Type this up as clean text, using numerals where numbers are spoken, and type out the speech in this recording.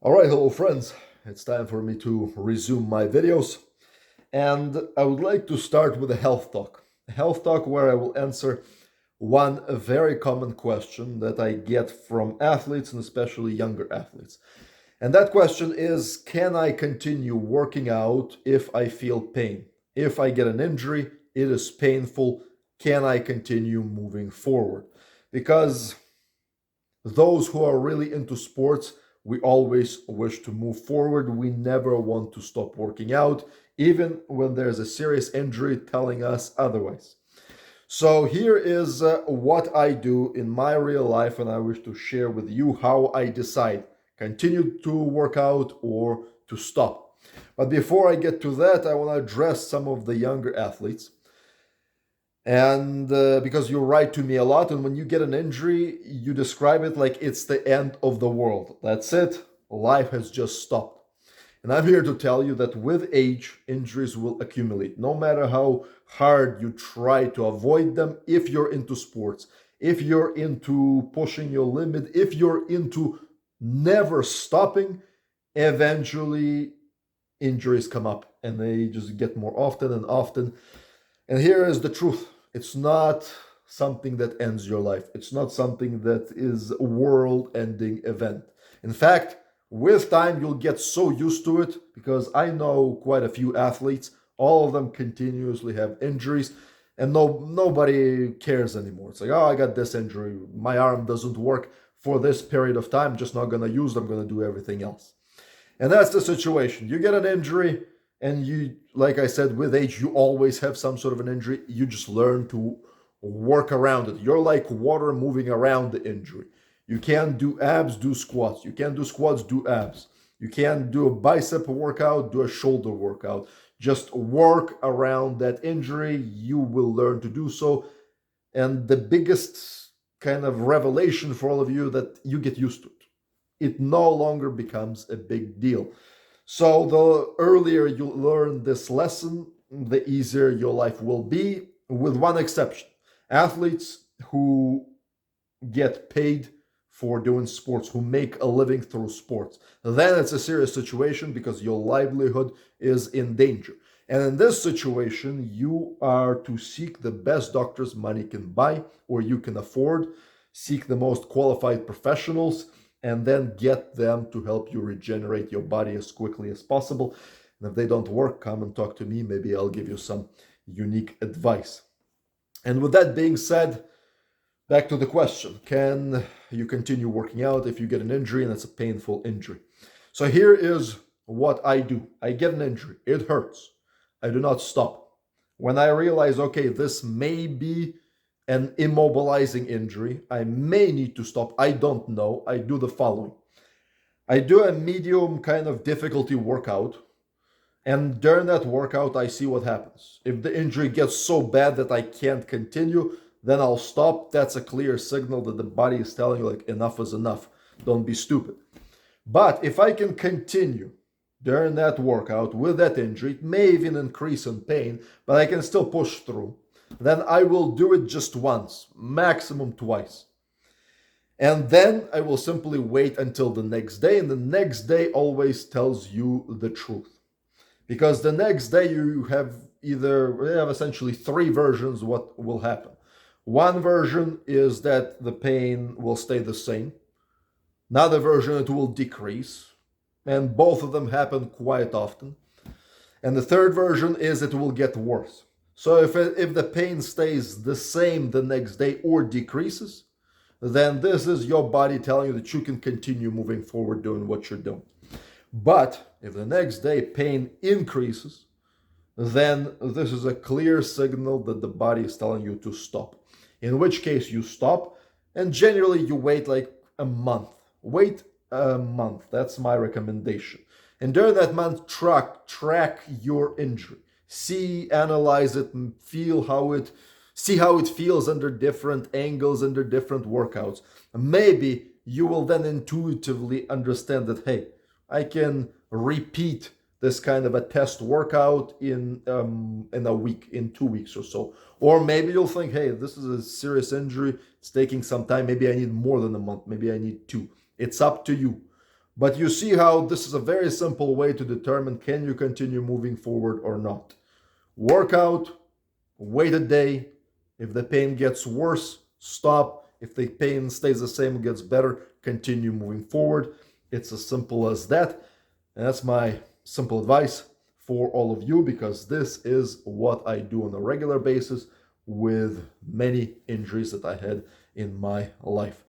Alright, hello friends. It's time for me to resume my videos. And I would like to start with a health talk. A health talk where I will answer one very common question that I get from athletes and especially younger athletes. And that question is, can I continue working out if I feel pain? If I get an injury, it is painful. Can I continue moving forward? Because those who are really into sports, we always wish to move forward. We never want to stop working out, even when there's a serious injury telling us otherwise. So here is what I do in my real life, and I wish to share with you how I decide continue to work out or to stop. But before I get to that, I want to address some of the younger athletes. And because you write to me a lot, and when you get an injury, you describe it like it's the end of the world. That's it. Life has just stopped. And I'm here to tell you that with age, injuries will accumulate. No matter how hard you try to avoid them, if you're into sports, if you're into pushing your limit, if you're into never stopping, eventually injuries come up and they just get more often and often. And here is the truth. It's not something that ends your life. It's not something that is a world-ending event. In fact, with time, you'll get so used to it because I know quite a few athletes. All of them continuously have injuries, and nobody cares anymore. It's like, oh, I got this injury. My arm doesn't work for this period of time. Just not gonna use it. I'm gonna do everything else. And that's the situation. You get an injury, and you, like I said, with age, you always have some sort of an injury. You just learn to work around it. You're like water moving around the injury. You can't do abs, do squats. You can't do squats, do abs. You can't do a bicep workout, do a shoulder workout. Just work around that injury. You will learn to do so. And the biggest kind of revelation for all of you that you get used to it. It no longer becomes a big deal. So the earlier you learn this lesson, the easier your life will be, with one exception. Athletes who get paid for doing sports, who make a living through sports. Then it's a serious situation because your livelihood is in danger. And in this situation, you are to seek the best doctors money can buy or you can afford, seek the most qualified professionals, and then get them to help you regenerate your body as quickly as possible. And if they don't work, come and talk to me. Maybe I'll give you some unique advice. And with that being said, back to the question, can you continue working out if you get an injury and it's a painful injury? So here is what I do. I get an injury. It hurts. I do not stop. When I realize, okay, this may be an immobilizing injury, I may need to stop. I don't know. I do the following. I do a medium kind of difficulty workout. And during that workout, I see what happens. If the injury gets so bad that I can't continue, then I'll stop. That's a clear signal that the body is telling you, like, enough is enough. Don't be stupid. But if I can continue during that workout with that injury, it may even increase in pain, but I can still push through. Then I will do it just once, maximum twice. And then I will simply wait until the next day, and the next day always tells you the truth. Because the next day you have essentially three versions of what will happen. One version is that the pain will stay the same. Another version, it will decrease. And both of them happen quite often. And the third version is it will get worse. So if the pain stays the same the next day or decreases, then this is your body telling you that you can continue moving forward doing what you're doing. But if the next day pain increases, then this is a clear signal that the body is telling you to stop. In which case you stop, and generally you wait like a month. Wait a month. That's my recommendation. And during that month, track your injury. See, analyze it, and see how it feels under different angles, under different workouts. Maybe you will then intuitively understand that, hey, I can repeat this kind of a test workout in a week, in 2 weeks or so. Or maybe you'll think, hey, this is a serious injury. It's taking some time. Maybe I need more than a month. Maybe I need two. It's up to you. But you see how this is a very simple way to determine can you continue moving forward or not. Workout, wait a day. If the pain gets worse, stop. If the pain stays the same, gets better, continue moving forward. It's as simple as that. And that's my simple advice for all of you, because this is what I do on a regular basis with many injuries that I had in my life.